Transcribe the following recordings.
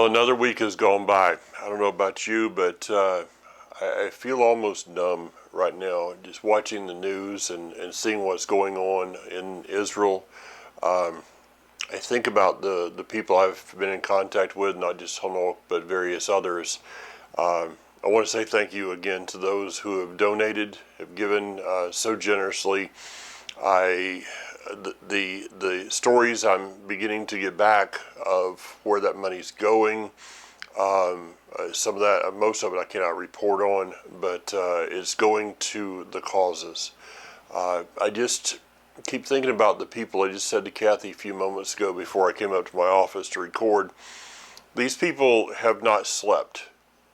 Well, another week has gone by. I don't know about you, but I feel almost numb right now, just watching the news and seeing what's going on in Israel. I think about the people I've been in contact with, not just Hanok, but various others. I want to say thank you again to those who have donated, have given so generously. I the stories I'm beginning to get back of where that money's going. Some of that, most of it, I cannot report on, but it's going to the causes. I just keep thinking about the people. I just said to Kathy a few moments ago before I came up to my office to record. These people have not slept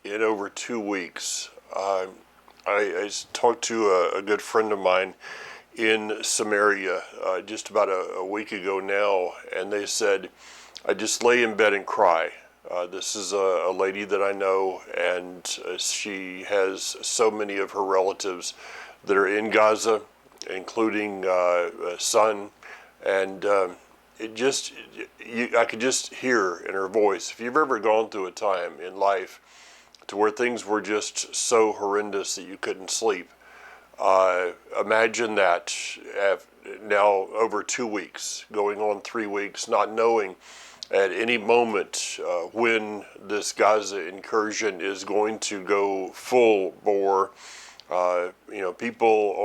in over 2 weeks. I talked to a good friend of mine in Samaria just about a week ago now, and they said, I just lay in bed and cry. This is a lady that I know, and she has so many of her relatives that are in Gaza, including a son, and I could just hear in her voice. If you've ever gone through a time in life to where things were just so horrendous that you couldn't sleep, imagine that now over 2 weeks, going on 3 weeks, not knowing at any moment when this Gaza incursion is going to go full bore. People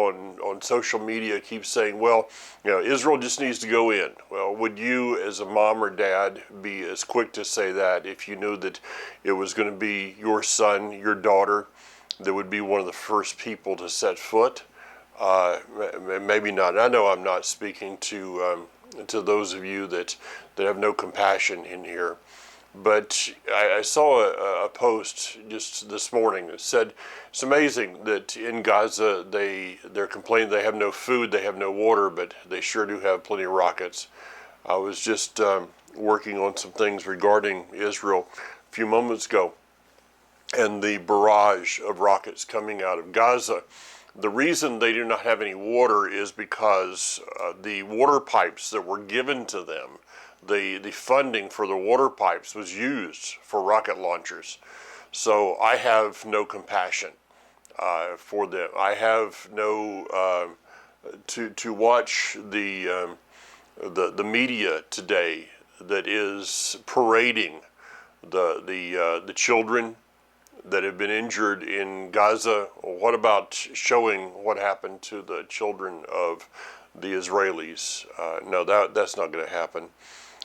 on social media keep saying, well, Israel just needs to go in. Well, would you as a mom or dad be as quick to say that if you knew that it was going to be your son, your daughter, that would be one of the first people to set foot? Maybe not. I know I'm not speaking to those of you that have no compassion in here, but I saw a post just this morning that said it's amazing that in Gaza they're complaining they have no food, they have no water, but they sure do have plenty of rockets. I was just working on some things regarding Israel a few moments ago, and the barrage of rockets coming out of Gaza. The reason they do not have any water is because the water pipes that were given to them, the funding for the water pipes was used for rocket launchers. So I have no compassion for them. I have no to watch the media today that is parading the children that have been injured in Gaza. What about showing what happened to the children of the Israelis? No, that's not going to happen.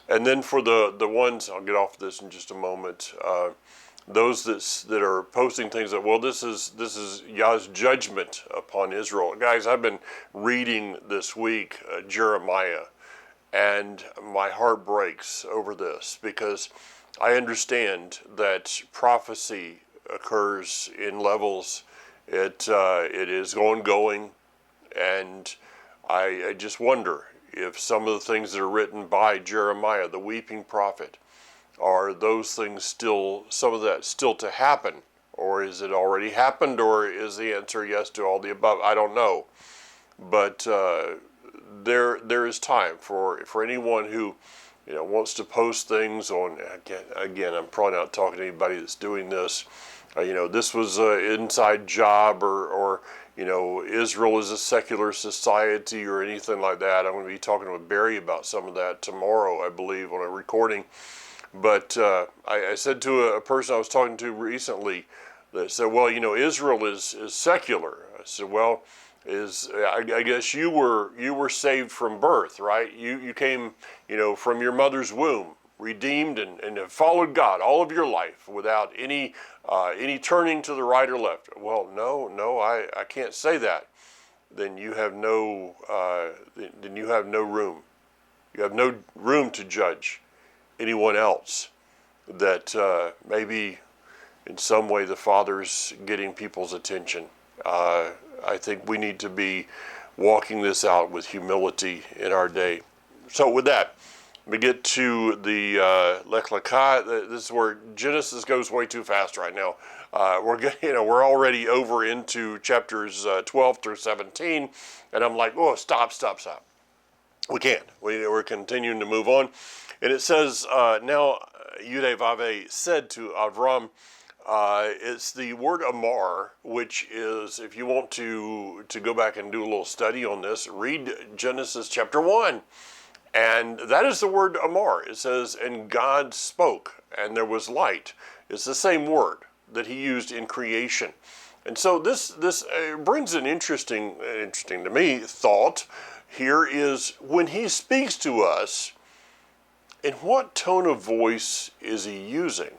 And then for the ones, I'll get off this in just a moment, those that are posting things that, well, this is Yah's judgment upon Israel. Guys, I've been reading this week Jeremiah, and my heart breaks over this because I understand that prophecy occurs in levels. It is ongoing, and I just wonder if some of the things that are written by Jeremiah, the weeping prophet, are those things still, some of that still to happen, or is it already happened, or is the answer yes to all the above? I don't know, but there is time for anyone who wants to post things on. Again, I'm probably not talking to anybody that's doing this. This was an inside job, or Israel is a secular society, or anything like that. I'm going to be talking with Barry about some of that tomorrow, I believe, on a recording. But I said to a person I was talking to recently that said, well, Israel is secular. I said, well, I guess you were saved from birth, right? You came, from your mother's womb, redeemed and have followed God all of your life without any turning to the right or left. Well, no, I can't say that. Then you have no room. You have no room to judge anyone else. That maybe in some way the Father's getting people's attention. I think we need to be walking this out with humility in our day. So with that, we get to the Lech Lecha. This is where Genesis goes way too fast right now. We're already over into chapters 12 through 17, and I'm like, oh, stop. We can't. We're continuing to move on, and it says now Yudevave said to Avram, it's the word Amar, which is, if you want to go back and do a little study on this, read Genesis chapter 1. And that is the word Amar. It says, and God spoke, and there was light. It's the same word that he used in creation. And so this brings an interesting to me thought here is when he speaks to us, in what tone of voice is he using?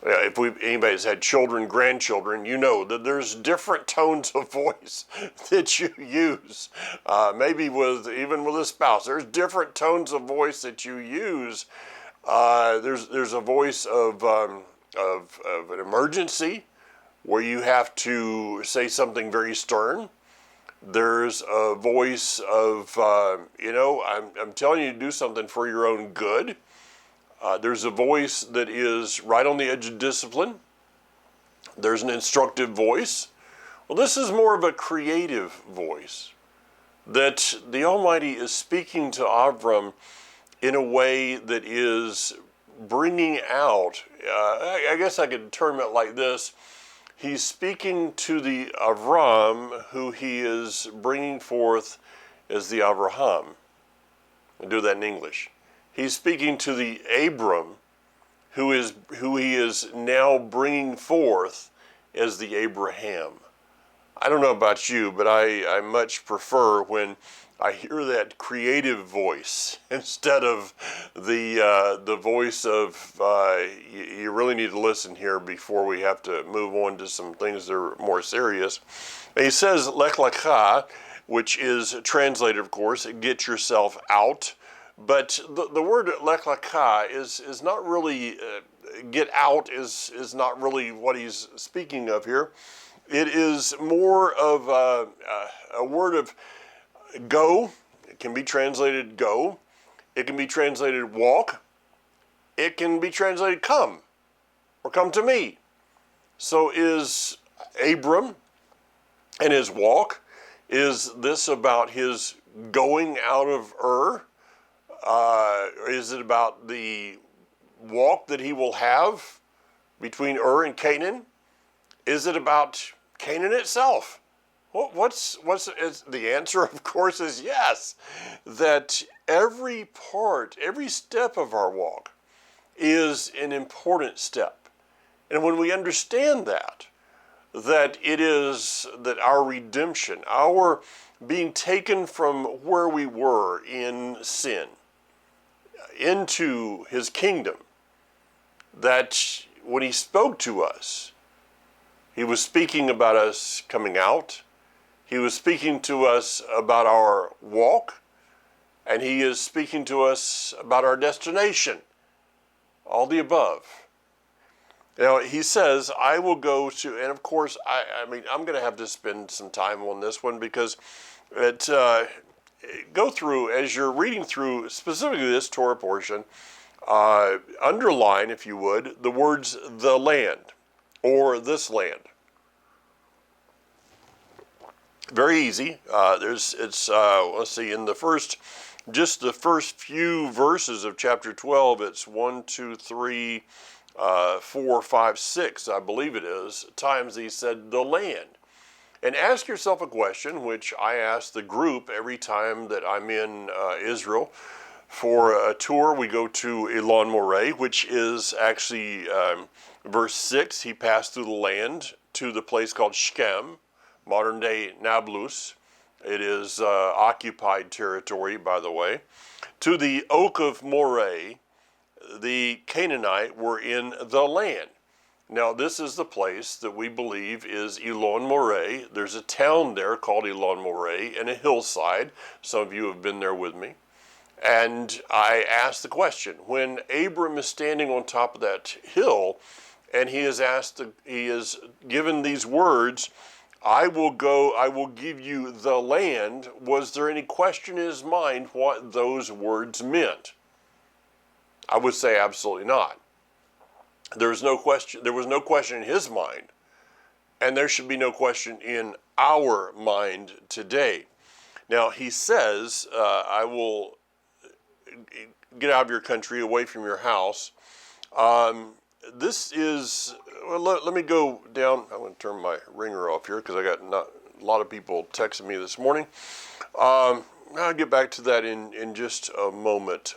If anybody's had children, grandchildren, you know that there's different tones of voice that you use. Maybe even with a spouse, there's different tones of voice that you use. There's a voice of an emergency where you have to say something very stern. There's a voice of I'm telling you to do something for your own good. There's a voice that is right on the edge of discipline. There's an instructive voice. Well, this is more of a creative voice that the Almighty is speaking to Avram in a way that is bringing out, I guess I could term it like this. He's speaking to the Avram who he is bringing forth as the Abraham. I'll do that in English. He's speaking to the Abram who he is now bringing forth as the Abraham. I don't know about you, but I much prefer when I hear that creative voice instead of the voice of you really need to listen here before we have to move on to some things that are more serious. And he says lech lecha, which is translated, of course, get yourself out. But the word lech lecha is not really, get out is not really what he's speaking of here. It is more of a word of go. It can be translated go. It can be translated walk. It can be translated come or come to me. So is Abram and his walk, is this about his going out of Ur? Is it about the walk that he will have between Ur and Canaan? Is it about Canaan itself? What's the answer, of course, is yes. That every step of our walk is an important step. And when we understand that it is that our redemption, our being taken from where we were in sin into his kingdom, that when he spoke to us, he was speaking about us coming out. He was speaking to us about our walk, and he is speaking to us about our destination, all the above. Now, he says, I will go to, and of course, I mean, I'm going to have to spend some time on this one because go through, as you're reading through specifically this Torah portion, underline, if you would, the words the land or this land. Very easy. Let's see, in the first few verses of chapter 12, it's 1, 2, 3, 4, 5, 6, I believe it is, times he said the land. And ask yourself a question, which I ask the group every time that I'm in Israel. For a tour, we go to Elon Moreh, which is actually verse 6. He passed through the land to the place called Shechem, modern-day Nablus. It is occupied territory, by the way. To the oak of Moreh, the Canaanite were in the land. Now, this is the place that we believe is Elon Moreh. There's a town there called Elon Moreh and a hillside. Some of you have been there with me. And I asked the question, when Abram is standing on top of that hill and he is given these words, I will go, I will give you the land, was there any question in his mind what those words meant? I would say absolutely not. There was no question in his mind, and there should be no question in our mind today. Now, he says, I will get out of your country, away from your house. This is, well, let me go down. I'm going to turn my ringer off here because I got a lot of people texting me this morning. I'll get back to that in just a moment.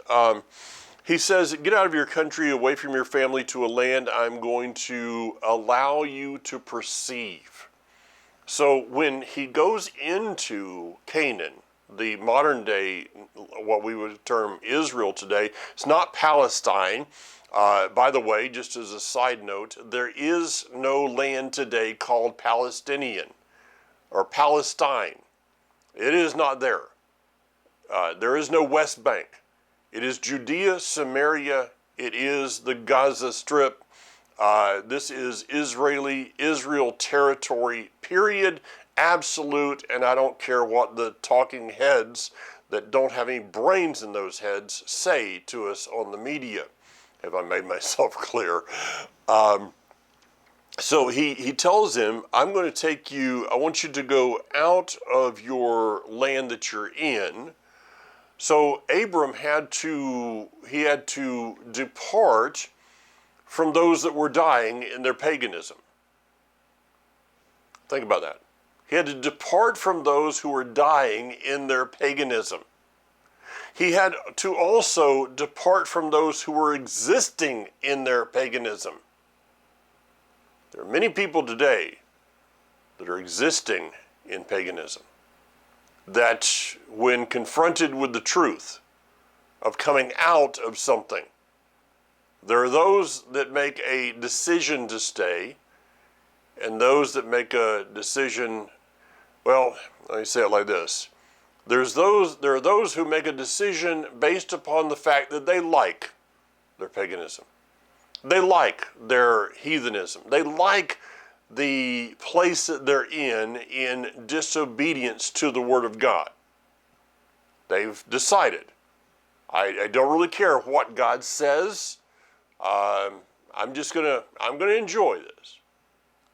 He says, get out of your country, away from your family, to a land I'm going to allow you to perceive. So when he goes into Canaan, the modern day, what we would term Israel today, it's not Palestine. By the way, just as a side note, there is no land today called Palestinian or Palestine. It is not there. There is no West Bank. It is Judea, Samaria. It is the Gaza Strip. This is Israel territory, period, absolute, and I don't care what the talking heads that don't have any brains in those heads say to us on the media. Have I made myself clear? So he tells him, I'm going to take you, I want you to go out of your land that you're in. So Abram had to depart from those that were dying in their paganism. Think about that. He had to depart from those who were dying in their paganism. He had to also depart from those who were existing in their paganism. There are many people today that are existing in paganism, that when confronted with the truth of coming out of something, there are those that make a decision to stay, and those that make a decision, well, let me say it like this. There are those who make a decision based upon the fact that they like their paganism. They like their heathenism. They like the place that they're in disobedience to the Word of God. They've decided, I don't really care what God says. I'm gonna enjoy this.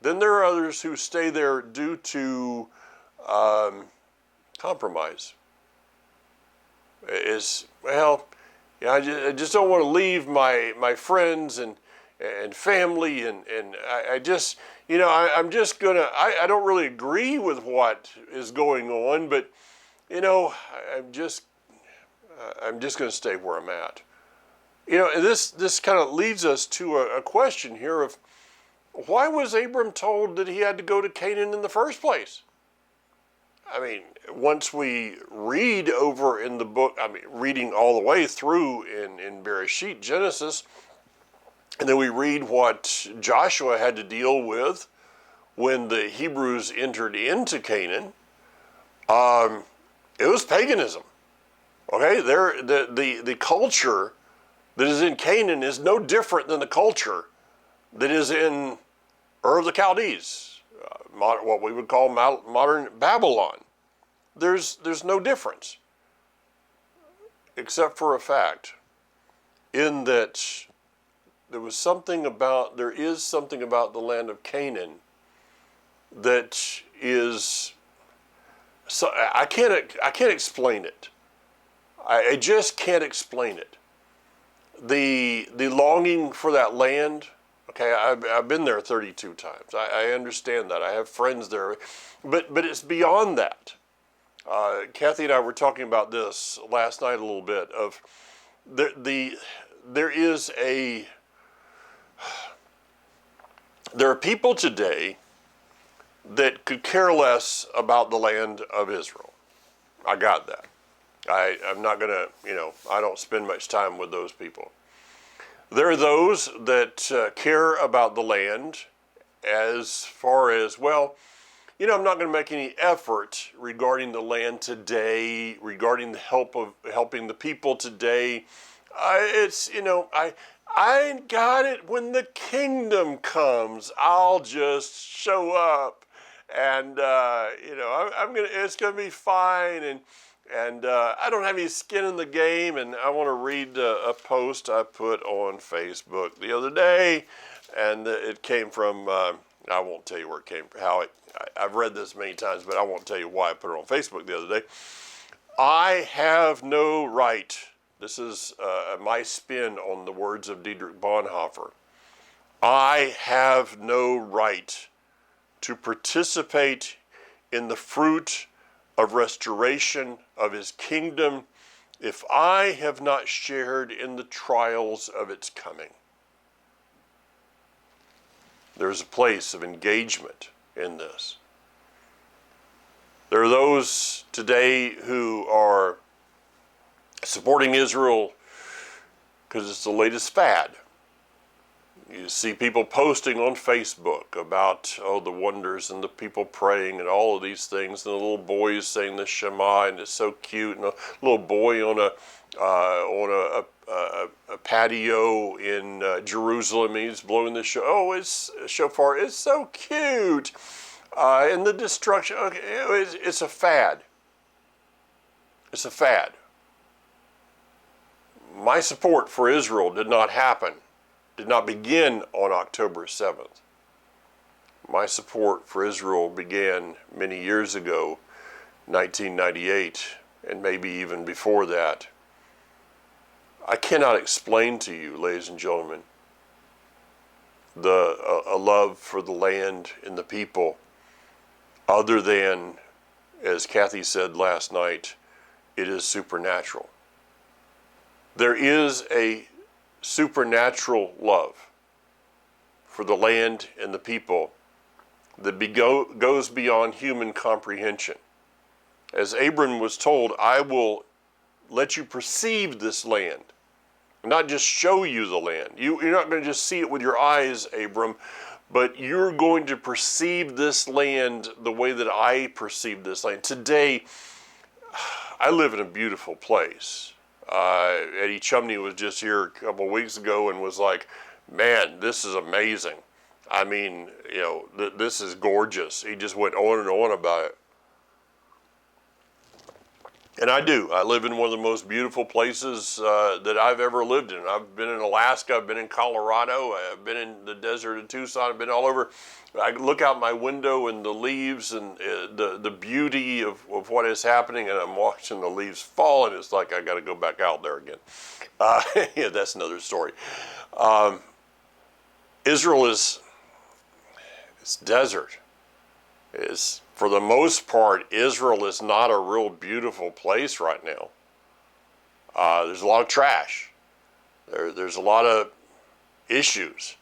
Then there are others who stay there due to compromise. I just don't want to leave my friends and family and I just, I'm just gonna, I don't really agree with what is going on, but I'm just gonna stay where I'm at. And this kind of leads us to a question here of, why was Abram told that he had to go to Canaan in the first place? I mean, once we read over in the book, reading all the way through in Bereshit, Genesis, and then we read what Joshua had to deal with when the Hebrews entered into Canaan, it was paganism. Okay, the culture that is in Canaan is no different than the culture that is in Ur of the Chaldees, what we would call modern Babylon. There's no difference, except for a fact, in that there is something about the land of Canaan that is, so I can't explain it. I just can't explain it. The longing for that land. Okay, I've been there 32 times. I understand that. I have friends there, but it's beyond that. Kathy and I were talking about this last night a little bit. Of there are people today that could care less about the land of Israel. I got that. I'm not gonna, I don't spend much time with those people. There are those that care about the land as far as, well, I'm not going to make any effort regarding the land today, regarding the helping the people today. I got it. When the kingdom comes, I'll just show up, and it's gonna be fine, and I don't have any skin in the game. And I want to read a post I put on Facebook the other day, and it came from, I won't tell you where it came from, I've read this many times, but I won't tell you why I put it on Facebook the other day. I have no right This is my spin on the words of Dietrich Bonhoeffer. I have no right to participate in the fruit of restoration of his kingdom if I have not shared in the trials of its coming. There's a place of engagement in this. There are those today who are supporting Israel because it's the latest fad. You see people posting on Facebook about, the wonders and the people praying and all of these things, and the little boys saying the Shema, and it's so cute, and a little boy on a patio in Jerusalem, and he's blowing the shofar. It's so cute. And the destruction, it's a fad. It's a fad. My support for Israel did not begin on October 7th. My support for Israel began many years ago, 1998, and maybe even before that. I cannot explain to you, ladies and gentlemen, a love for the land and the people, other than, as Kathy said last night, it is supernatural. There is a supernatural love for the land and the people that goes beyond human comprehension. As Abrams was told, I will let you perceive this land, not just show you the land. You're not going to just see it with your eyes, Abram, but you're going to perceive this land the way that I perceive this land. Today, I live in a beautiful place. Eddie Chumney was just here a couple of weeks ago and was like, man, this is amazing. I mean, this is gorgeous. He just went on and on about it. And I do. I live in one of the most beautiful places that I've ever lived in. I've been in Alaska. I've been in Colorado. I've been in the desert of Tucson. I've been all over. I look out my window and the leaves and the beauty of what is happening, and I'm watching the leaves fall, and it's like I got to go back out there again. Yeah, that's another story. Israel it's desert. For the most part, Israel is not a real beautiful place right now. There's a lot of trash. There's a lot of issues.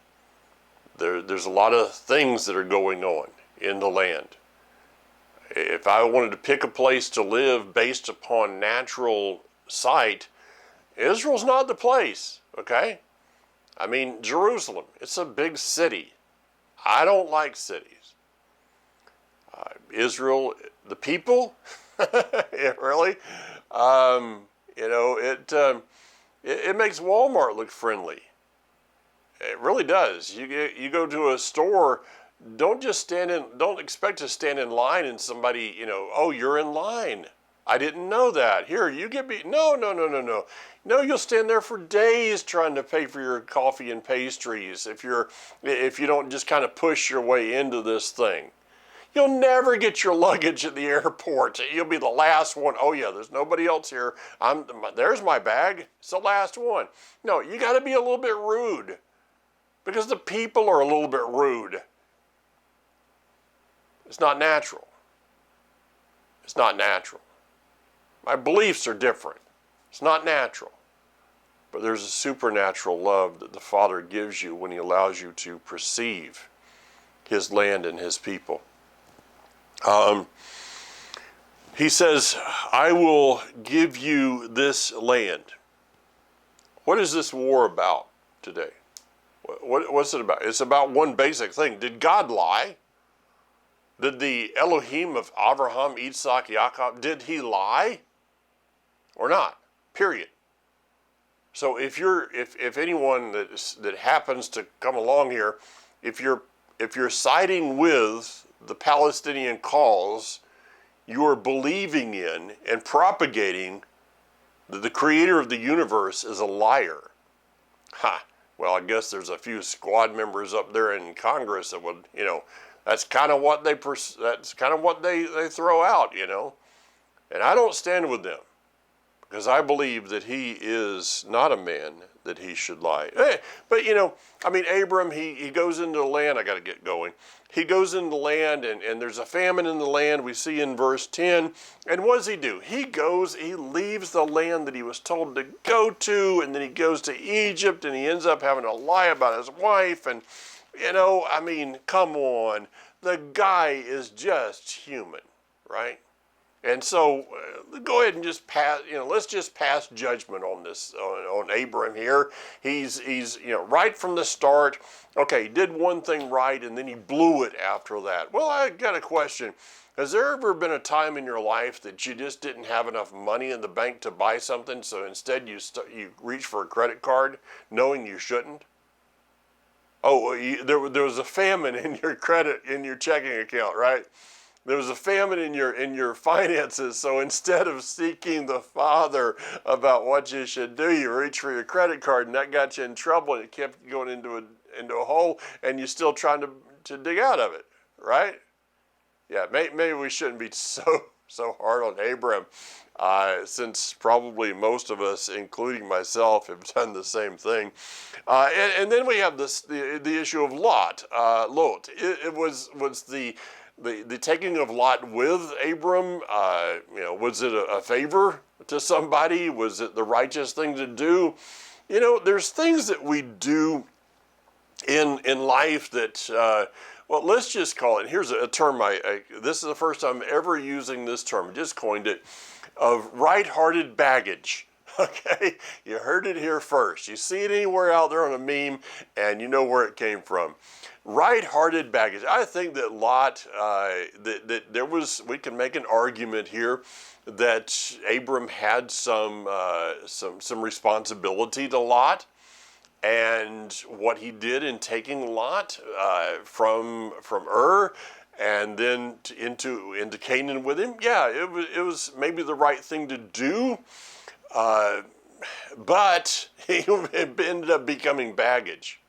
There's a lot of things that are going on in the land. If I wanted to pick a place to live based upon natural sight, Israel's not the place, okay? I mean, Jerusalem, it's a big city. I don't like cities. Israel, the people, really, it makes Walmart look friendly. It really does. You go to a store, don't expect to stand in line and somebody, oh, you're in line. I didn't know that. Here, you get me. No. No, you'll stand there for days trying to pay for your coffee and pastries if you don't just kind of push your way into this thing. You'll never get your luggage at the airport. You'll be the last one. Oh yeah, there's nobody else here. There's my bag. It's the last one. No, you got to be a little bit rude because the people are a little bit rude. It's not natural. It's not natural. My beliefs are different. It's not natural. But there's a supernatural love that the Father gives you when he allows you to perceive his land and his people. He says, I will give you this land. What is this war about today? What's it about? It's about one basic thing. Did God lie? Did the Elohim of Abraham, Isaac, Jacob, did he lie or not? Period. So if anyone that happens to come along here, if you're siding with the Palestinian cause, you are believing in and propagating that the creator of the universe is a liar. Well, I guess there's a few squad members up there in Congress that would, that's kind of what they throw out, And I don't stand with them. because I believe that he is not a man that he should lie. But Abram, he goes into the land. I got to get going. He goes into the land, and there's a famine in the land. We see in verse 10. And what does he do? He leaves the land that he was told to go to, and then he goes to Egypt, and he ends up having to lie about his wife. And, come on. The guy is just human, right? And so go ahead and just pass, let's just pass judgment on this, on Abram here. He's right from the start, okay, he did one thing right and then he blew it after that. Well, I got a question. Has there ever been a time in your life that you just didn't have enough money in the bank to buy something, so instead you reach for a credit card knowing you shouldn't? Oh, there was a famine in your checking account, right? There was a famine in your finances, so instead of seeking the Father about what you should do, you reach for your credit card, and that got you in trouble, and it kept you going into a hole, and you're still trying to dig out of it, right? Yeah, maybe we shouldn't be so hard on Abram, since probably most of us, including myself, have done the same thing. And then we have the issue of Lot. It was the taking of Lot with Abram. Was it a favor to somebody? Was it the righteous thing to do? There's things that we do in life that, let's just call it, here's a term, this is the first time I'm ever using this term, I just coined it, of right-hearted baggage. Okay, you heard it here first. You see it anywhere out there on a meme, and you know where it came from. Right-hearted baggage. I think that Lot, we can make an argument here that Abram had some responsibility to Lot, and what he did in taking Lot from Ur and then into Canaan with him. Yeah, it was maybe the right thing to do. But it ended up becoming baggage.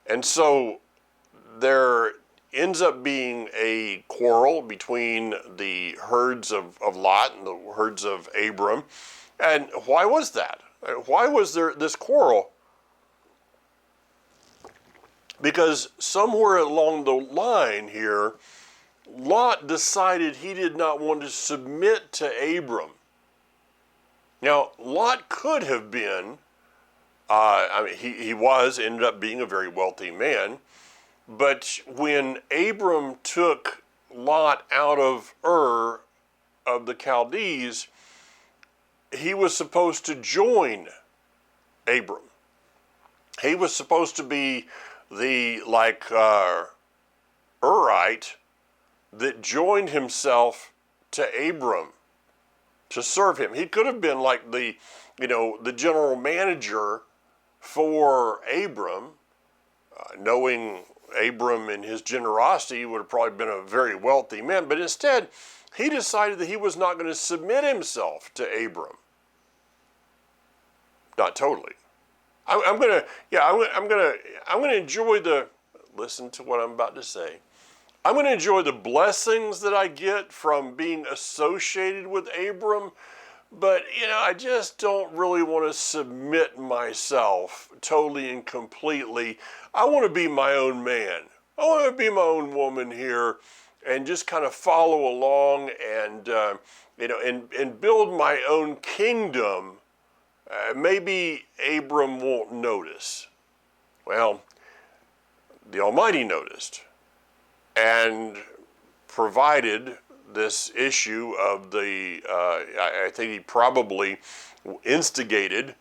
And so there ends up being a quarrel between the herds of Lot and the herds of Abram. And why was that? Why was there this quarrel? Because somewhere along the line here, Lot decided he did not want to submit to Abram. Now, Lot could have been, he ended up being a very wealthy man, but when Abram took Lot out of Ur of the Chaldees, he was supposed to join Abram. He was supposed to be the, Urite that joined himself to Abram to serve him. He could have been like the general manager for Abram, knowing Abram and his generosity would have probably been a very wealthy man, but instead he decided that he was not going to submit himself to Abram. Not totally. I'm gonna enjoy listen to what I'm about to say. I'm going to enjoy the blessings that I get from being associated with Abram, but, I just don't really want to submit myself totally and completely. I want to be my own man. I want to be my own woman here and just kind of follow along and, and build my own kingdom. Maybe Abram won't notice. Well, the Almighty noticed and provided this issue of I think he probably instigated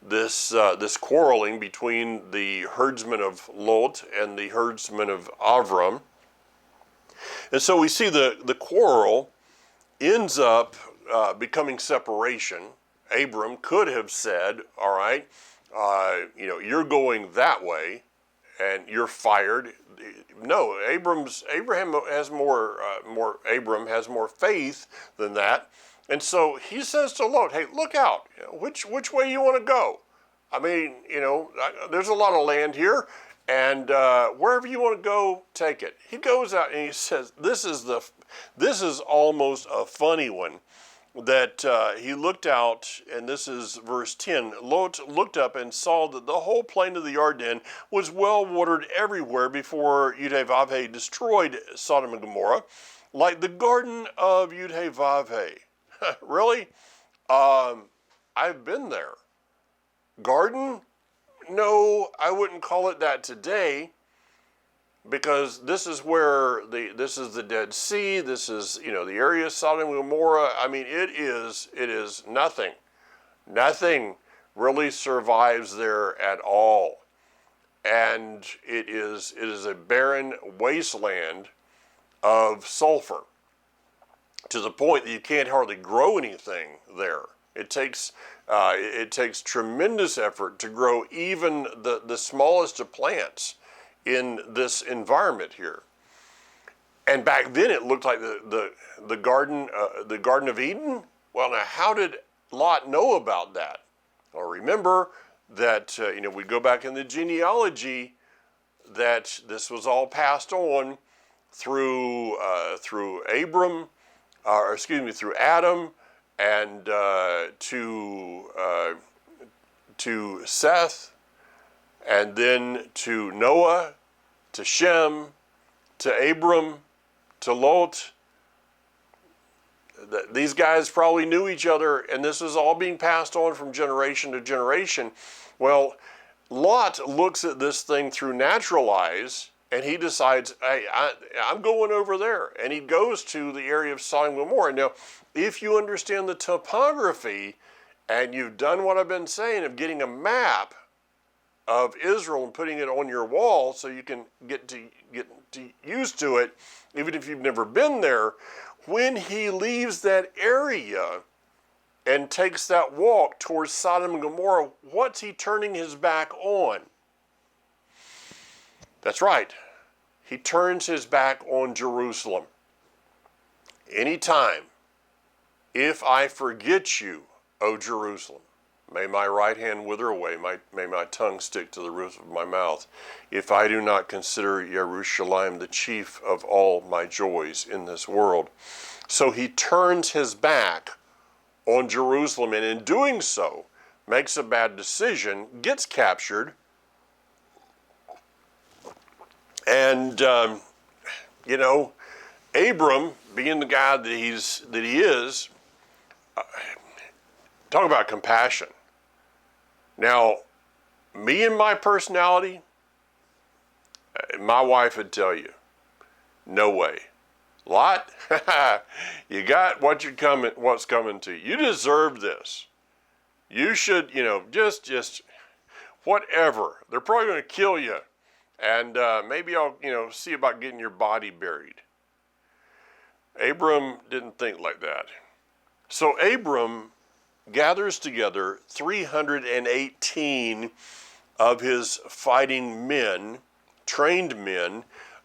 this quarreling between the herdsmen of Lot and the herdsmen of Avram. And so we see the quarrel ends up becoming separation. Abram could have said, all right, you're going that way and you're fired. No, Abram has more faith than that. And so he says to Lot, hey, look out, which way you want to go? I mean, there's a lot of land here, and wherever you want to go, take it. He goes out and he says, this is almost a funny one. that he looked out, and this is verse 10, Lot looked up and saw that the whole plain of the Jordan was well watered everywhere before Yudhe-Vavhe destroyed Sodom and Gomorrah, like the garden of Yudhe-Vavhe. Really? I've been there. Garden? No, I wouldn't call it that today, because this is where this is the Dead Sea. This is, the area of Sodom and Gomorrah. I mean, it is nothing. Nothing really survives there at all, and it is a barren wasteland of sulfur, to the point that you can't hardly grow anything there. It takes tremendous effort to grow even the smallest of plants in this environment here. And back then it looked like the garden of Eden. Well, now how did Lot know about that? Well, remember that we go back in the genealogy that this was all passed on through Abram, through Adam, and to Seth, and then to Noah, to Shem, to Abram, to Lot. These guys probably knew each other, and this is all being passed on from generation to generation. Well, Lot looks at this thing through natural eyes, and he decides, hey, I'm going over there. And he goes to the area of Sodom and Gomorrah. Now, if you understand the topography, and you've done what I've been saying of getting a map of Israel and putting it on your wall so you can get used to it, even if you've never been there, when he leaves that area and takes that walk towards Sodom and Gomorrah, what's he turning his back on? That's right. He turns his back on Jerusalem. Anytime, if I forget you, O Jerusalem, may my right hand wither away, may my tongue stick to the roof of my mouth, if I do not consider Jerusalem the chief of all my joys in this world. So he turns his back on Jerusalem, and in doing so, makes a bad decision, gets captured, and Abram, being the guy that he is, talk about compassion. Now, me and my personality, my wife would tell you, no way. Lot, you got what's coming to you. You deserve this. You should, just whatever. They're probably going to kill you, and maybe I'll, see about getting your body buried. Abram didn't think like that. So Abram gathers together 318 of his fighting men, trained men.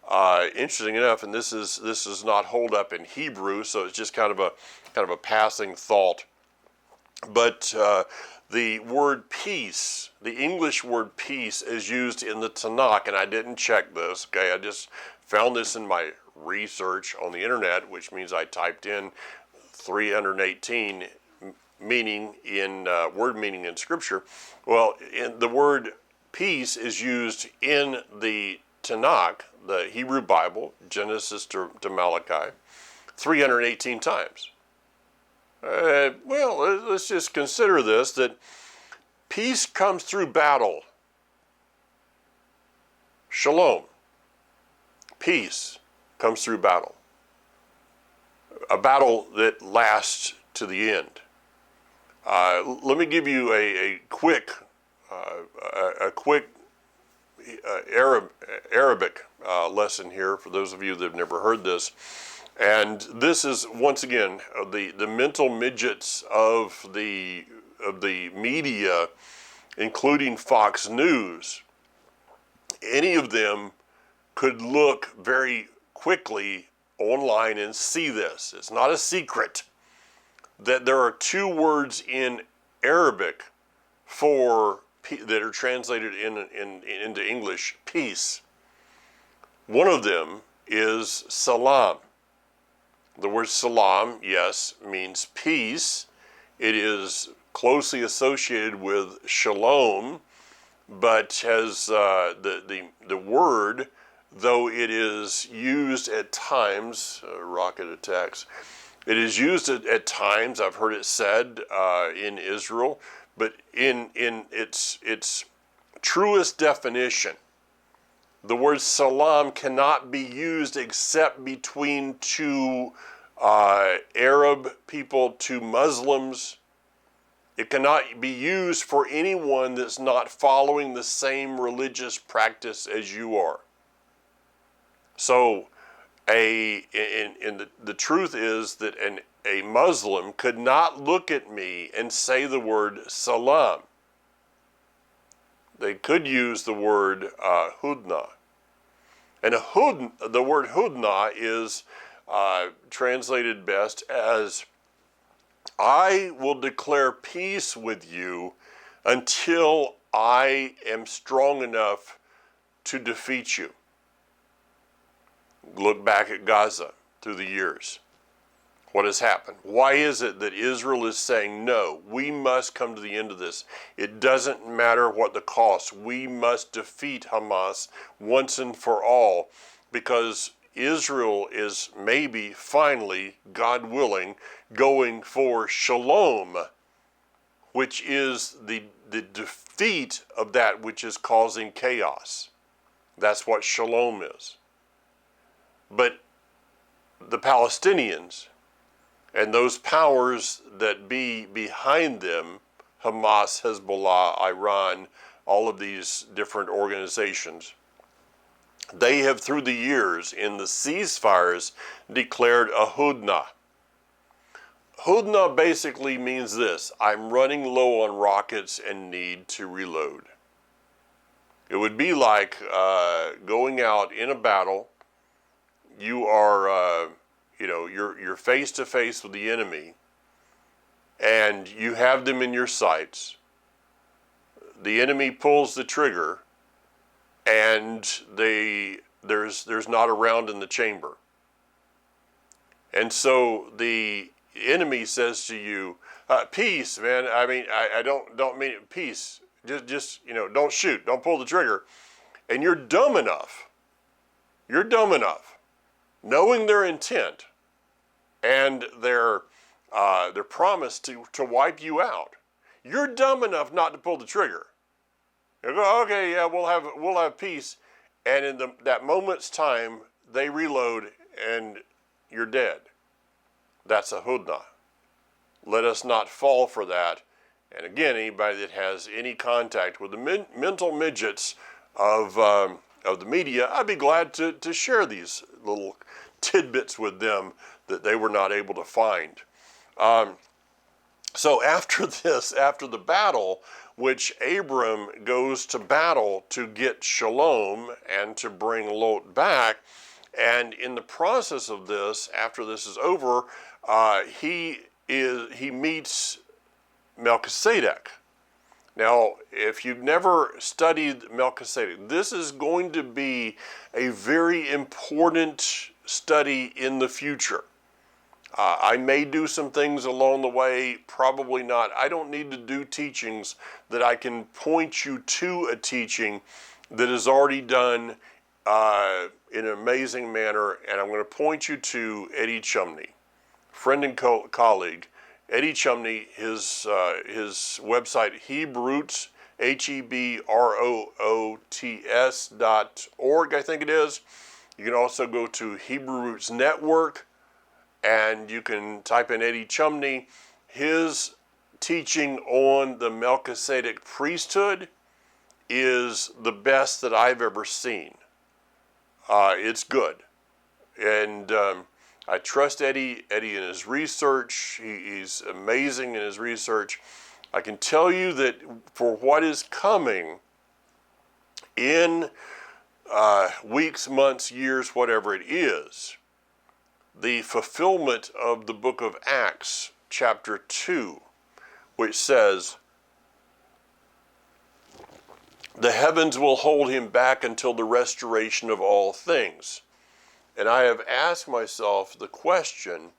Interesting enough, and this is not holed up in Hebrew, so it's just kind of a passing thought. But the word peace, the English word peace, is used in the Tanakh, and I didn't check this. Okay, I just found this in my research on the internet, which means I typed in 318 meaning in word meaning in Scripture. Well, the word peace is used in the Tanakh, the Hebrew Bible, Genesis to Malachi, 318 times. Well, let's just consider this, that peace comes through battle. Shalom. Peace comes through battle. A battle that lasts to the end. Let me give you a quick Arabic lesson here for those of you that have never heard this. And this is, once again, the mental midgets of the media, including Fox News. Any of them could look very quickly online and see this. It's not a secret that there are two words in Arabic that are translated into English, peace. One of them is salam. The word salam, yes, means peace. It is closely associated with shalom, but has the word, though it is used at times, rocket attacks, it is used at times, I've heard it said in Israel, but in its truest definition, the word salam cannot be used except between two Arab people, two Muslims. It cannot be used for anyone that's not following the same religious practice as you are. So, the truth is that a Muslim could not look at me and say the word salam. They could use the word hudna. And the word hudna is translated best as, I will declare peace with you until I am strong enough to defeat you. Look back at Gaza through the years. What has happened? Why is it that Israel is saying, no, we must come to the end of this? It doesn't matter what the cost. We must defeat Hamas once and for all, because Israel is maybe finally, God willing, going for shalom, which is the defeat of that which is causing chaos. That's what shalom is. But the Palestinians and those powers that be behind them, Hamas, Hezbollah, Iran, all of these different organizations, they have through the years in the ceasefires declared a hudna. Hudna basically means this: I'm running low on rockets and need to reload. It would be like going out in a battle. You are, you're face to face with the enemy, and you have them in your sights. The enemy pulls the trigger, and there's not a round in the chamber. And so the enemy says to you, peace, man. I mean, I don't mean it, peace. Just don't shoot, don't pull the trigger. And you're dumb enough, knowing their intent and their promise to wipe you out. You're dumb enough not to pull the trigger. You go, okay, yeah, we'll have peace, and in that moment's time, they reload and you're dead. That's a hudna. Let us not fall for that. And again, anybody that has any contact with the mental midgets of the media, I'd be glad to share these little tidbits with them that they were not able to find. So after the battle, which Abram goes to battle to get shalom and to bring Lot back, and in the process of this, after this is over, he meets Melchizedek. Now, if you've never studied Melchizedek, this is going to be a very important study in the future. I may do some things along the way, probably not. I don't need to do teachings that I can point you to a teaching that is already done in an amazing manner, and I'm going to point you to Eddie Chumney, friend and colleague. Eddie Chumney, his website, Hebroots, HEBROOTS.org, I think it is. You can also go to Hebrew Roots Network, and you can type in Eddie Chumney. His teaching on the Melchizedek priesthood is the best that I've ever seen. It's good. And I trust Eddie in his research. He's amazing in his research. I can tell you that for what is coming in weeks, months, years, whatever it is, the fulfillment of the book of Acts, chapter 2, which says, the heavens will hold him back until the restoration of all things. And I have asked myself the question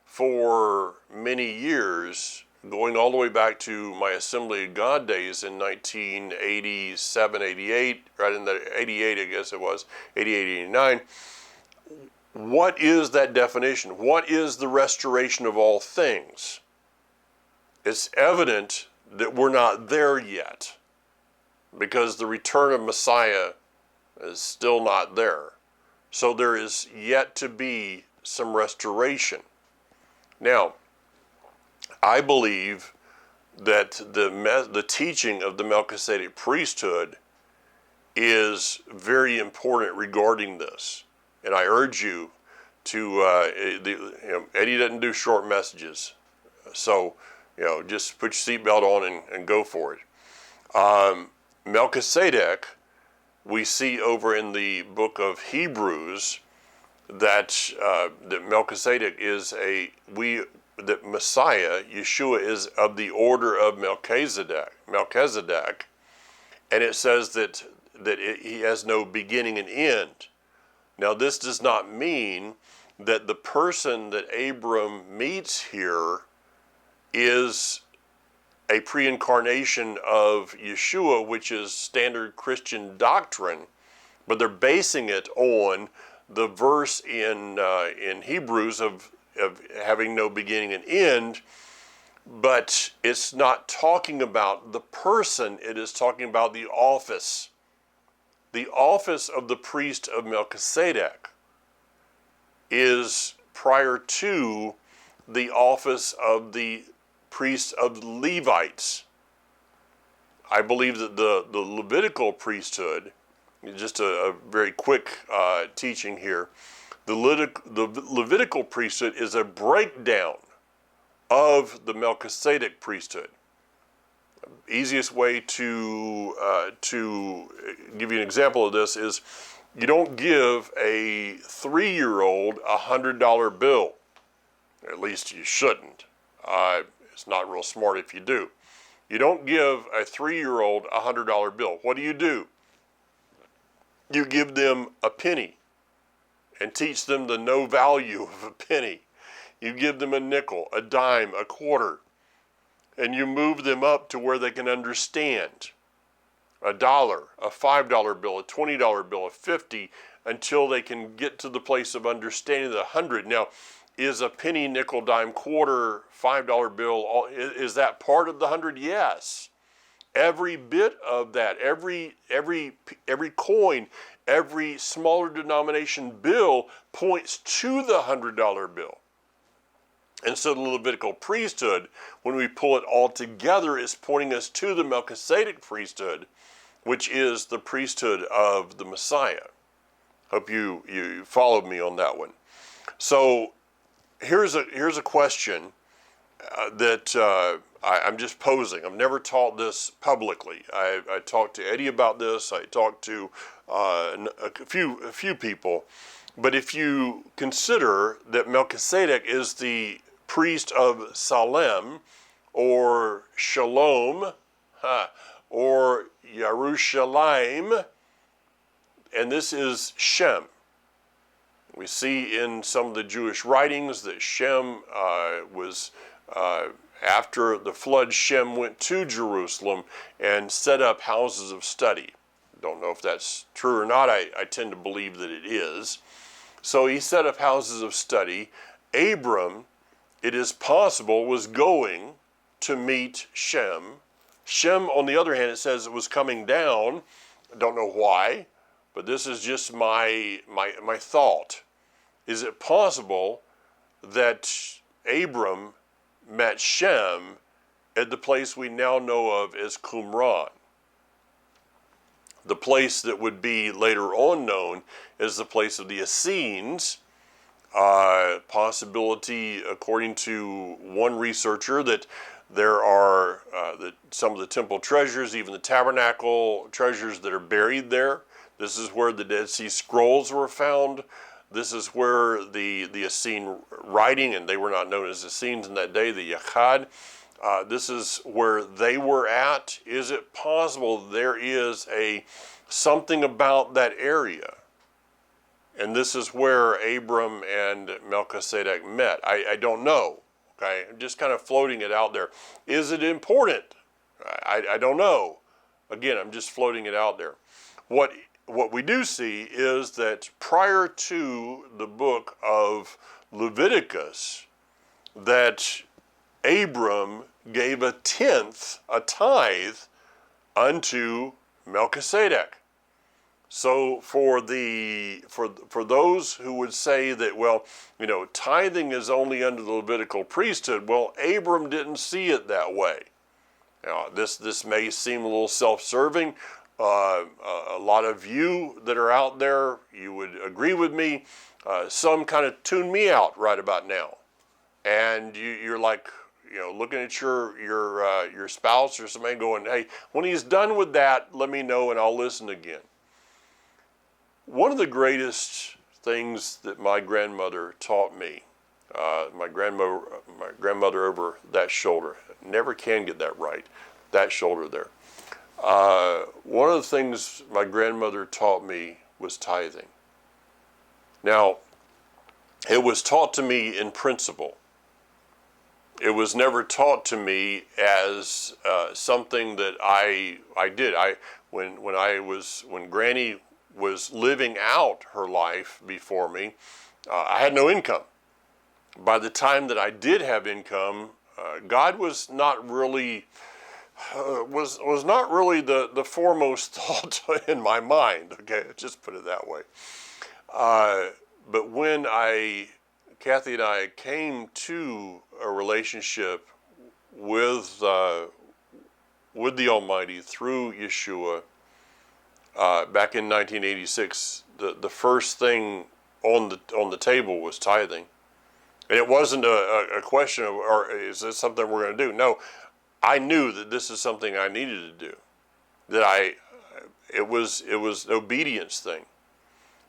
for many years, going all the way back to my Assembly of God days in 1987, 88, right in the 88, I guess it was, 88, 89. What is that definition? What is the restoration of all things? It's evident that we're not there yet, because the return of Messiah is still not there. So there is yet to be some restoration. Now, I believe that the teaching of the Melchizedek priesthood is very important regarding this. And I urge you to, Eddie doesn't do short messages. So, just put your seatbelt on and go for it. Melchizedek, we see over in the book of Hebrews that Melchizedek is that Messiah, Yeshua, is of the order of Melchizedek, and it says that he has no beginning and end. Now, this does not mean that the person that Abram meets here is a pre-incarnation of Yeshua, which is standard Christian doctrine, but they're basing it on the verse in Hebrews of having no beginning and end, but it's not talking about the person, it is talking about the office. The office of the priest of Melchizedek is prior to the office of the priests of the Levites. I believe that the Levitical priesthood, just a very quick teaching here, the Levitical priesthood is a breakdown of the Melchizedek priesthood. Easiest way to give you an example of this is you don't give a 3-year-old a $100 bill. At least you shouldn't. It's not real smart if you do. You don't give a 3-year-old a $100 bill. What do? You give them a penny and teach them the no value of a penny. You give them a nickel, a dime, a quarter, and you move them up to where they can understand $1, a $5 bill, a $20 bill, a $50, until they can get to the place of understanding the 100. Now, is a penny, nickel, dime, quarter, $5 bill, is that part of the 100? Yes. Every bit of that, every coin, every smaller denomination bill points to the $100 bill. And so the Levitical priesthood, when we pull it all together, is pointing us to the Melchizedek priesthood, which is the priesthood of the Messiah. Hope you followed me on that one. So here's a question that I'm just posing. I've never taught this publicly. I talked to Eddie about this. I talked to a few people. But if you consider that Melchizedek is the priest of Salem, or Shalom, or Yerushalayim, and this is Shem. We see in some of the Jewish writings that Shem was, after the flood, Shem went to Jerusalem and set up houses of study. Don't know if that's true or not. I tend to believe that it is. So he set up houses of study. Abram, it is possible, was going to meet Shem. Shem, on the other hand, it says it was coming down. I don't know why, but this is just my thought. Is it possible that Abram met Shem at the place we now know of as Qumran? The place that would be later on known as the place of the Essenes. Possibility, according to one researcher, that there are some of the temple treasures, even the tabernacle treasures, that are buried there. This is where the Dead Sea Scrolls were found. This is where the Essene writing, and they were not known as Essenes in that day, the Yachad. This is where they were at. Is it possible there is something about that area? And this is where Abram and Melchizedek met. I don't know. Okay, I'm just kind of floating it out there. Is it important? I don't know. Again, I'm just floating it out there. What we do see is that prior to the book of Leviticus, that Abram gave a tenth, a tithe, unto Melchizedek. So for those who would say that, well, tithing is only under the Levitical priesthood, well, Abram didn't see it that way. This may seem a little self-serving. A lot of you that are out there, you would agree with me. Some kind of tune me out right about now, and you're like, looking at your spouse or somebody going, hey, when he's done with that, let me know and I'll listen again. One of the greatest things that my grandmother taught me, my grandmother over that shoulder, never can get that right, that shoulder there. One of the things my grandmother taught me was tithing. Now, it was taught to me in principle. It was never taught to me as something that I did. When Granny was living out her life before me, I had no income. By the time that I did have income, God was not really was not really the foremost thought in my mind. Okay, just put it that way. But when Kathy and I came to a relationship with the Almighty through Yeshua back in 1986, the first thing on the table was tithing, and it wasn't a question of, or is this something we're going to do? No, I knew that this is something I needed to do. That it was an obedience thing,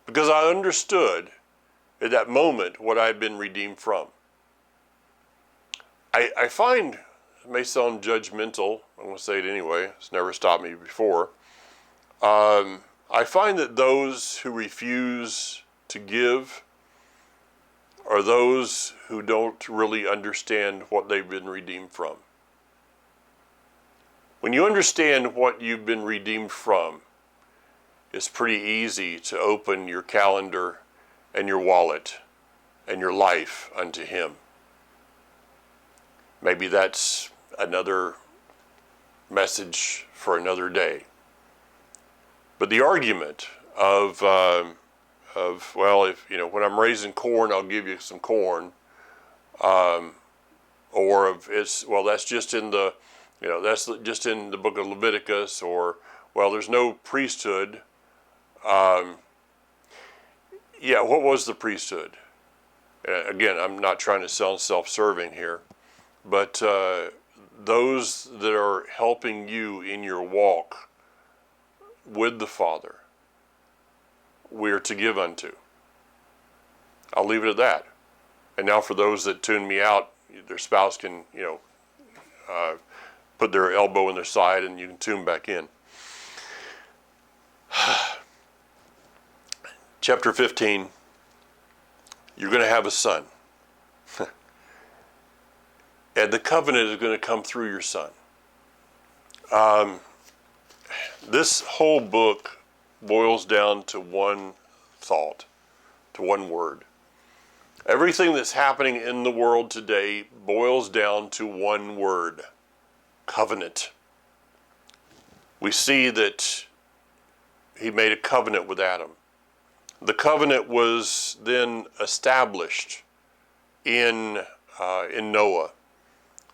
because I understood at that moment what I had been redeemed from. I find, it may sound judgmental, I'm going to say it anyway, it's never stopped me before. I find that those who refuse to give are those who don't really understand what they've been redeemed from. When you understand what you've been redeemed from, it's pretty easy to open your calendar and your wallet and your life unto Him. Maybe that's another message for another day. But the argument of well, if when I'm raising corn, I'll give you some corn, or if it's, well, that's just in the that's just in the book of Leviticus, or, well, there's no priesthood. Yeah, what was the priesthood? Again, I'm not trying to sound self-serving here, but those that are helping you in your walk with the Father, we are to give unto. I'll leave it at that. And now for those that tune me out, their spouse can, put their elbow in their side and you can tune back in. Chapter 15, you're going to have a son. And the covenant is going to come through your son. This whole book boils down to one thought, to one word. Everything that's happening in the world today boils down to one word: covenant. We see that He made a covenant with Adam. The covenant was then established in Noah.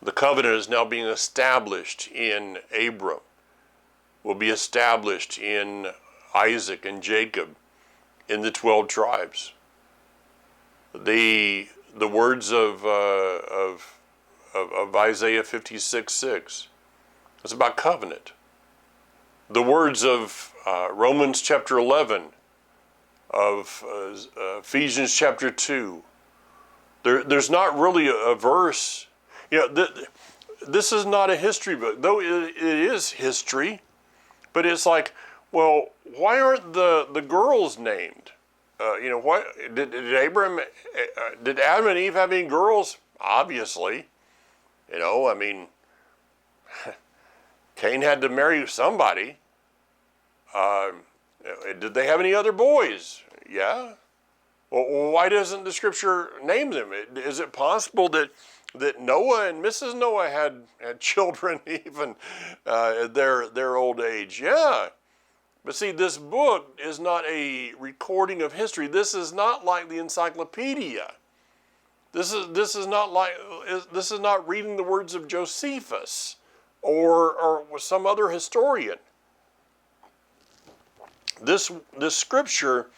The covenant is now being established in Abram. Will be established in Isaac and Jacob, in the 12 tribes. The words of Isaiah 56:6. It's about covenant. The words of Romans chapter 11, of Ephesians chapter 2. There's not really a verse. This is not a history book, though it is history. But it's like, well, why aren't the girls named? what did Adam and Eve have any girls? Obviously, I mean, Cain had to marry somebody. Did they have any other boys? Yeah. Well, why doesn't the scripture name them? Is it possible that Noah and Mrs. Noah had children even at their old age? Yeah. But see, this book is not a recording of history. This is not like the encyclopedia. This is not reading the words of Josephus or some other historian. This scripture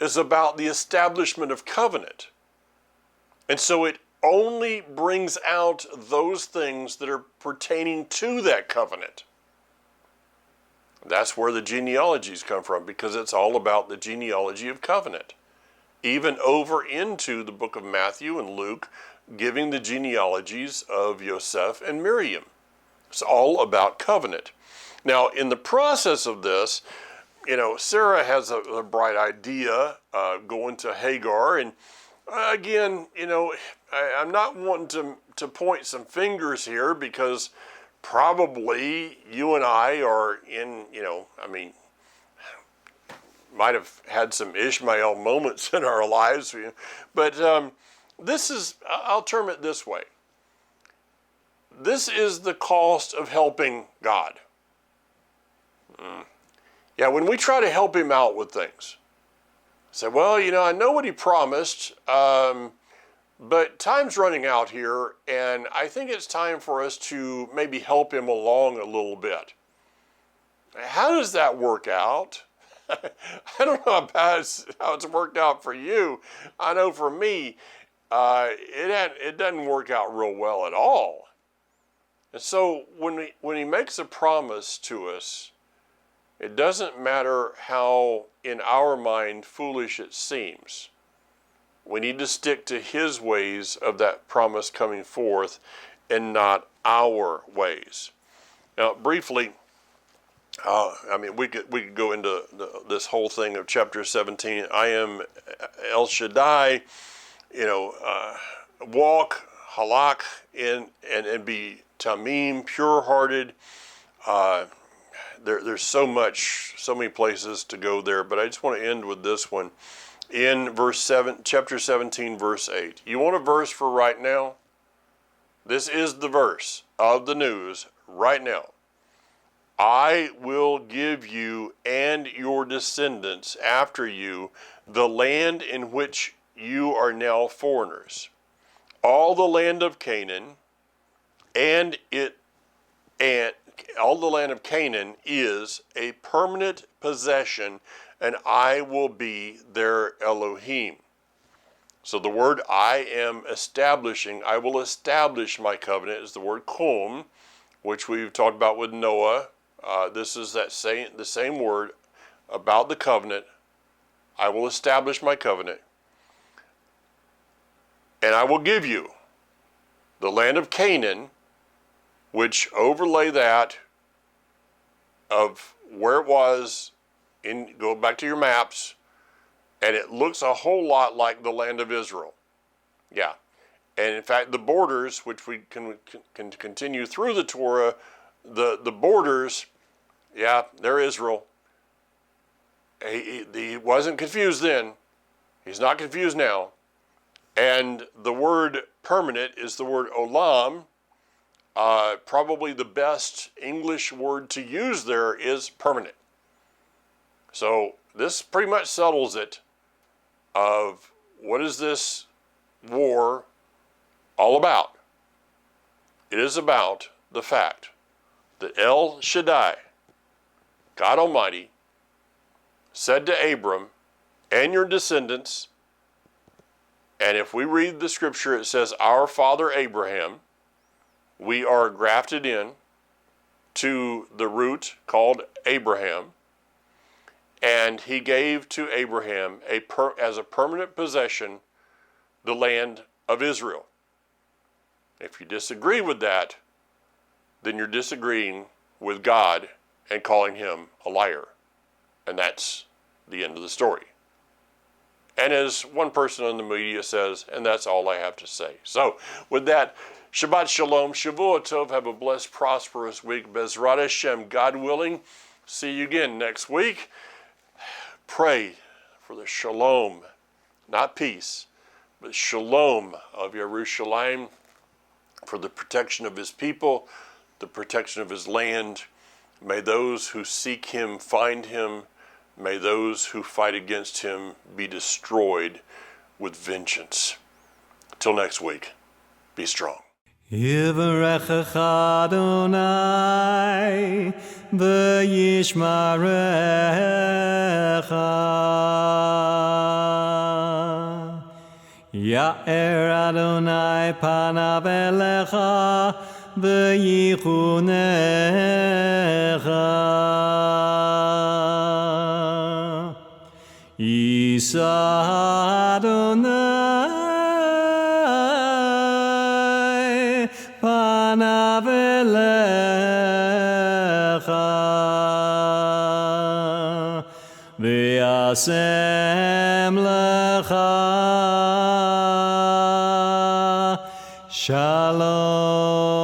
is about the establishment of covenant. And so it only brings out those things that are pertaining to that covenant. That's where the genealogies come from, because it's all about the genealogy of covenant. Even over into the book of Matthew and Luke, giving the genealogies of Joseph and Miriam. It's all about covenant. Now, in the process of this, Sarah has a bright idea going to Hagar, and again, I'm not wanting to point some fingers here, because probably you and I are might have had some Ishmael moments in our lives, but I'll term it this way. This is the cost of helping God. Yeah, when we try to help him out with things, say, well, I know what he promised, but time's running out here, and I think it's time for us to maybe help him along a little bit. How does that work out? I don't know how it's worked out for you. I know for me, it doesn't work out real well at all. And so when he makes a promise to us, it doesn't matter how, in our mind, foolish it seems. We need to stick to his ways of that promise coming forth and not our ways. Now, briefly, we could go into this whole thing of chapter 17. I am El Shaddai, walk, halak, and be tamim, pure-hearted. There's so many places to go there, but I just want to end with this one. In chapter 17, verse 8. You want a verse for right now? This is the verse of the news right now. I will give you and your descendants after you the land in which you are now foreigners. All the land of Canaan all the land of Canaan is a permanent possession, and I will be their Elohim. So the word I will establish my covenant, is the word kum, which we've talked about with Noah. This is the same word about the covenant. I will establish my covenant, and I will give you the land of Canaan, which overlay that of where it was, go back to your maps, and it looks a whole lot like the land of Israel. Yeah. And in fact, the borders, which we can continue through the Torah, the borders, yeah, they're Israel. He wasn't confused then. He's not confused now. And the word permanent is the word olam. Probably the best English word to use there is permanent. So this pretty much settles it of what is this war all about. It is about the fact that El Shaddai, God Almighty, said to Abram and your descendants, and if we read the scripture, it says our father Abraham, we are grafted in to the root called Abraham, and he gave to Abraham as a permanent possession the land of Israel. If you disagree with that, then you're disagreeing with God and calling him a liar. And that's the end of the story. And as one person on the media says, and that's all I have to say. So with that, Shabbat Shalom, Shavua Tov, have a blessed, prosperous week. Bezrat Hashem, God willing, see you again next week. Pray for the shalom, not peace, but shalom of Yerushalayim, for the protection of his people, the protection of his land. May those who seek him find him. May those who fight against him be destroyed with vengeance. Till next week, be strong. Yivarechecha Adonai v'yishmarecha. Ya'er Adonai panav elecha v'yichunecha. Yisa Adonai panav elecha v'yasem lecha shalom.